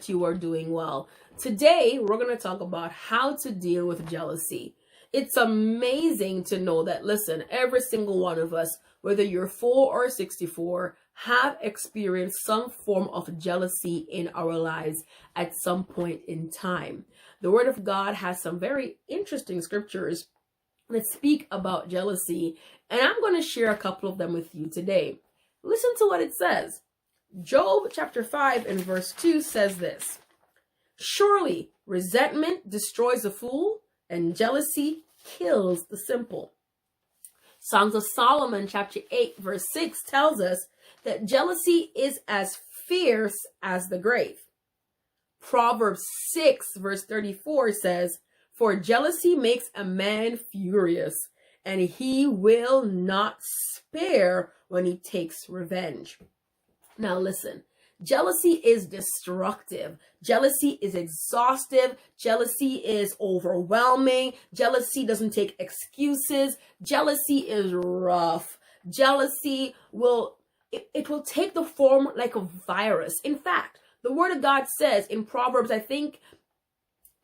that you are doing well. Today, we're going to talk about how to deal with jealousy. It's amazing to know that, listen, every single one of us, whether you're 4 or 64, have experienced some form of jealousy in our lives at some point in time. The Word of God has some very interesting scriptures that speak about jealousy, and I'm going to share a couple of them with you today. Listen to what it says. Job chapter 5 and verse 2 says this: "Surely resentment destroys a fool, and jealousy kills the simple." Songs of Solomon chapter 8 verse 6 tells us that jealousy is as fierce as the grave. Proverbs 6 verse 34 says, "For jealousy makes a man furious, and he will not spare when he takes revenge." Now listen, jealousy is destructive. Jealousy is exhaustive. Jealousy is overwhelming. Jealousy doesn't take excuses. Jealousy is rough. Jealousy will take the form like a virus. In fact, the Word of God says in Proverbs, I think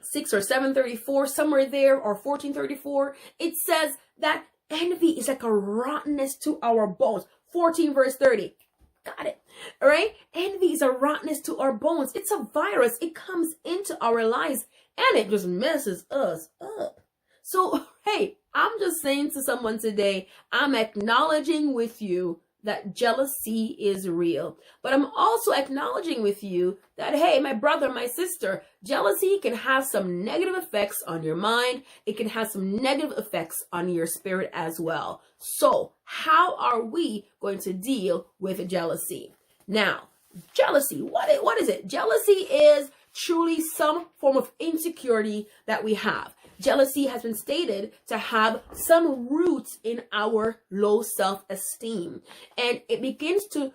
6 or 7:34, somewhere there, or 14:34, it says that envy is like a rottenness to our bones. 14 verse 30. Got it. All right. Envy is a rottenness to our bones. It's a virus. It comes into our lives and it just messes us up. So, hey, I'm just saying to someone today, I'm acknowledging with you that jealousy is real. But I'm also acknowledging with you that, hey, my brother, my sister, jealousy can have some negative effects on your mind. It can have some negative effects on your spirit as well. So how are we going to deal with jealousy? Now, jealousy, what is it? Jealousy is truly some form of insecurity that we have. Jealousy has been stated to have some roots in our low self-esteem. And it begins to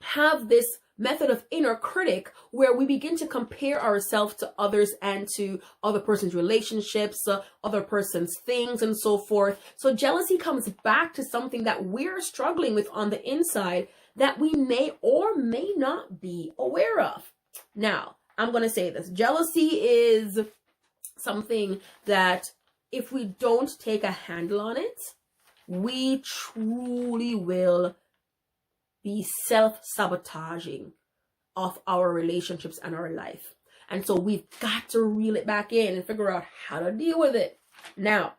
have this method of inner critic where we begin to compare ourselves to others and to other person's relationships, other person's things, and so forth. So jealousy comes back to something that we're struggling with on the inside that we may or may not be aware of. Now, I'm going to say this. Jealousy is something that if we don't take a handle on it, we truly will be self-sabotaging of our relationships and our life. And so we've got to reel it back in and figure out how to deal with it. Now,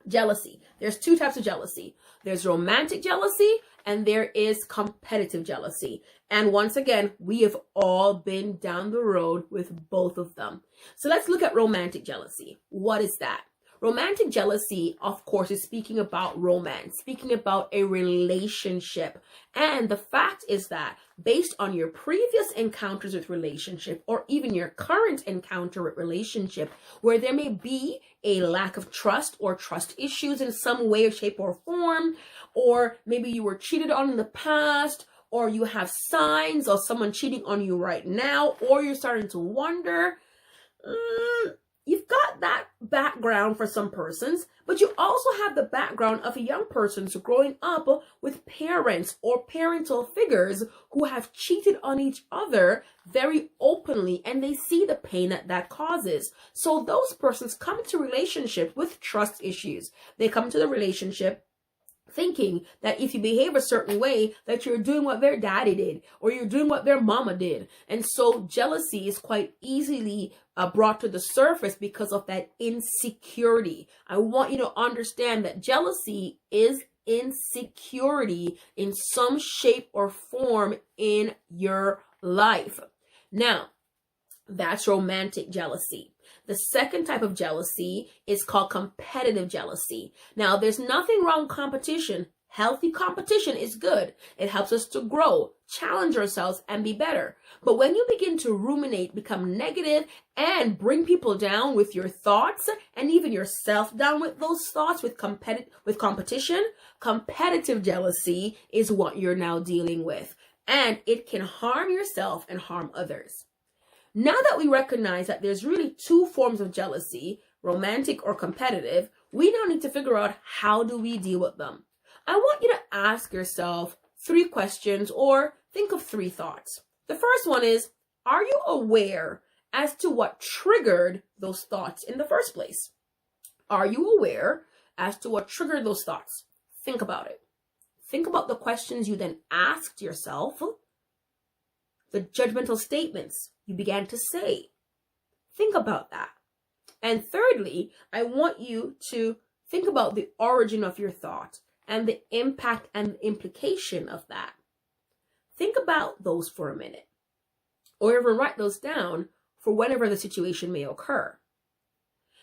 jealousy. There's two types of jealousy. There's romantic jealousy and there is competitive jealousy. And once again, we have all been down the road with both of them. So let's look at romantic jealousy. What is that? Romantic jealousy, of course, is speaking about romance, speaking about a relationship. And the fact is that based on your previous encounters with relationship, or even your current encounter with relationship, where there may be a lack of trust or trust issues in some way, shape, or form, or maybe you were cheated on in the past, or you have signs of someone cheating on you right now, or you're starting to wonder, you've got that background for some persons, but you also have the background of a young person growing up with parents or parental figures who have cheated on each other very openly, and they see the pain that that causes. So those persons come to relationship with trust issues. They come to the relationship thinking that if you behave a certain way, that you're doing what their daddy did or you're doing what their mama did. And so jealousy is quite easily brought to the surface because of that insecurity. I want you to understand that jealousy is insecurity in some shape or form in your life. Now, that's romantic jealousy. The second type of jealousy is called competitive jealousy. Now, there's nothing wrong with competition. Healthy competition is good. It helps us to grow, challenge ourselves, and be better. But when you begin to ruminate, become negative, and bring people down with your thoughts, and even yourself down with those thoughts, with competition, competitive jealousy is what you're now dealing with. And it can harm yourself and harm others. Now that we recognize that there's really two forms of jealousy, romantic or competitive, we now need to figure out how do we deal with them. I want you to ask yourself 3 questions or think of 3 thoughts. The first one is, Are you aware as to what triggered those thoughts in the first place? Are you aware as to what triggered those thoughts? Think about it. Think about the questions you then asked yourself, the judgmental statements you began to say. Think about that. And thirdly, I want you to think about the origin of your thought and the impact and implication of that. Think about those for a minute, or even write those down for whenever the situation may occur.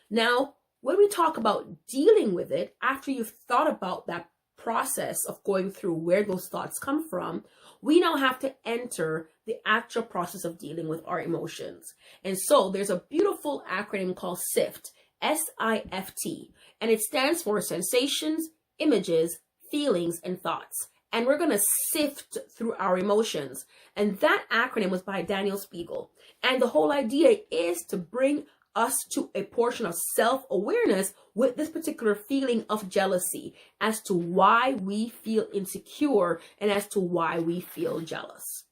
Now, when we talk about dealing with it, after you've thought about that process of going through where those thoughts come from, we now have to enter the actual process of dealing with our emotions. And so there's a beautiful acronym called SIFT, S-I-F-T, and it stands for sensations, images, feelings, and thoughts. And we're going to sift through our emotions. And that acronym was by Daniel Spiegel. And the whole idea is to bring us to a portion of self-awareness with this particular feeling of jealousy as to why we feel insecure and as to why we feel jealous.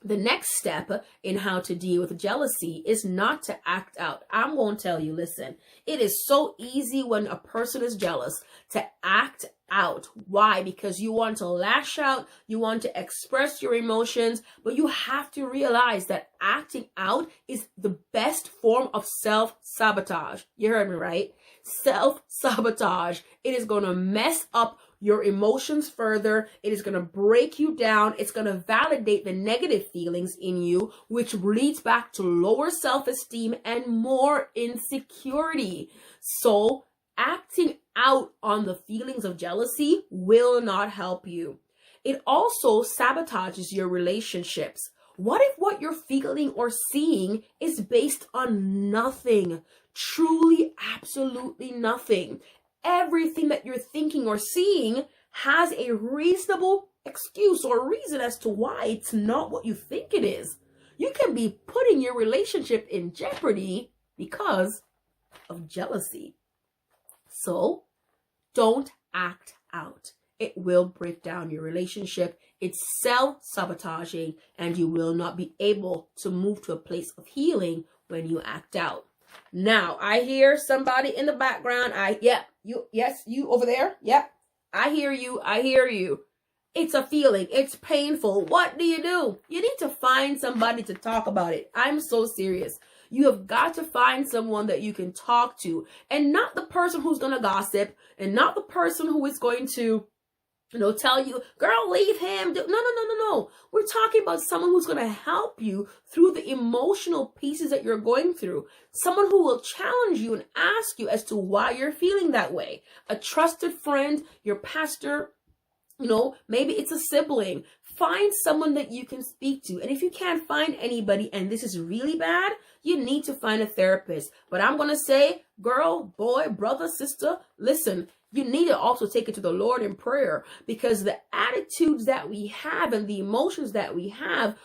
The next step in how to deal with jealousy is not to act out. I'm going to tell you, listen, it is so easy when a person is jealous to act out. Why? Because you want to lash out, you want to express your emotions, but you have to realize that acting out is the best form of self-sabotage. You heard me right? Self-sabotage. It is going to mess up your emotions further. It is going to break you down. It's going to validate the negative feelings in you, which leads back to lower self-esteem and more insecurity. So acting out on the feelings of jealousy will not help you. It also sabotages your relationships. What if what you're feeling or seeing is based on nothing? Truly, absolutely nothing. Everything that you're thinking or seeing has a reasonable excuse or reason as to why it's not what you think it is. You can be putting your relationship in jeopardy because of jealousy. So don't act out. It will break down your relationship. It's self-sabotaging, and you will not be able to move to a place of healing when you act out. Now, I hear somebody in the background. You over there. Yep. I hear you. It's a feeling. It's painful. What do? You need to find somebody to talk about it. I'm so serious. You have got to find someone that you can talk to, and not the person who's going to gossip, and not the person who is going to tell you, girl, leave him. No. We're talking about someone who's going to help you through the emotional pieces that you're going through. Someone who will challenge you and ask you as to why you're feeling that way. A trusted friend, your pastor, maybe it's a sibling. Find someone that you can speak to. And if you can't find anybody and this is really bad, you need to find a therapist. But I'm going to say, girl, boy, brother, sister, listen, you need to also take it to the Lord in prayer, because the attitudes that we have and the emotions that we have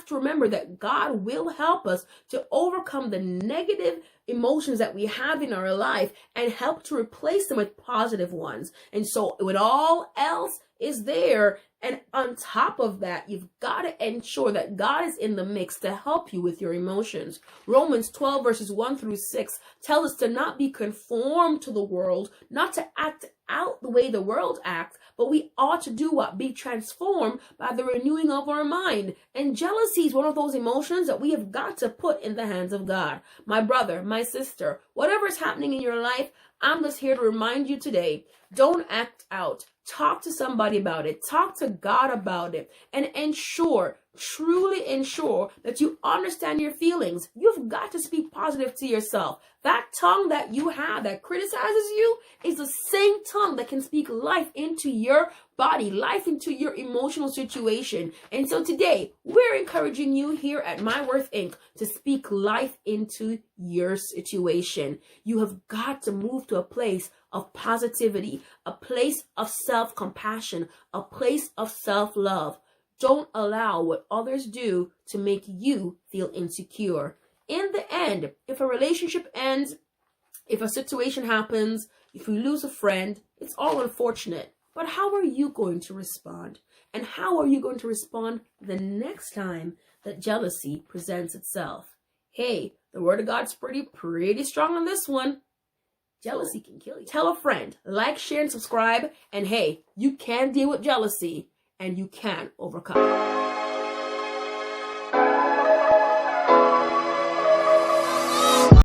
to remember that God will help us to overcome the negative emotions that we have in our life and help to replace them with positive ones. And so when all else is there, and on top of that, you've got to ensure that God is in the mix to help you with your emotions. Romans 12 verses 1-6 tells us to not be conformed to the world, not to act out the way the world acts, but we ought to do what? Be transformed by the renewing of our mind. And jealousy is one of those emotions that we have got to put in the hands of God. My brother, my sister, whatever is happening in your life, I'm just here to remind you today, don't act out. Talk to somebody about it. Talk to God about it. And truly ensure that you understand your feelings. You've got to speak positive to yourself. That tongue that you have that criticizes you is the same tongue that can speak life into your body, life into your emotional situation. And so today, we're encouraging you here at My Worth Inc. to speak life into your situation. You have got to move to a place of positivity, a place of self-compassion, a place of self-love. Don't allow what others do to make you feel insecure. In the end, if a relationship ends, if a situation happens, if you lose a friend, it's all unfortunate. But how are you going to respond? And how are you going to respond the next time that jealousy presents itself. Hey, the word of God's pretty strong on this one. Jealousy can kill you. Tell a friend, like, share, and subscribe. And hey, you can deal with jealousy and you can overcome.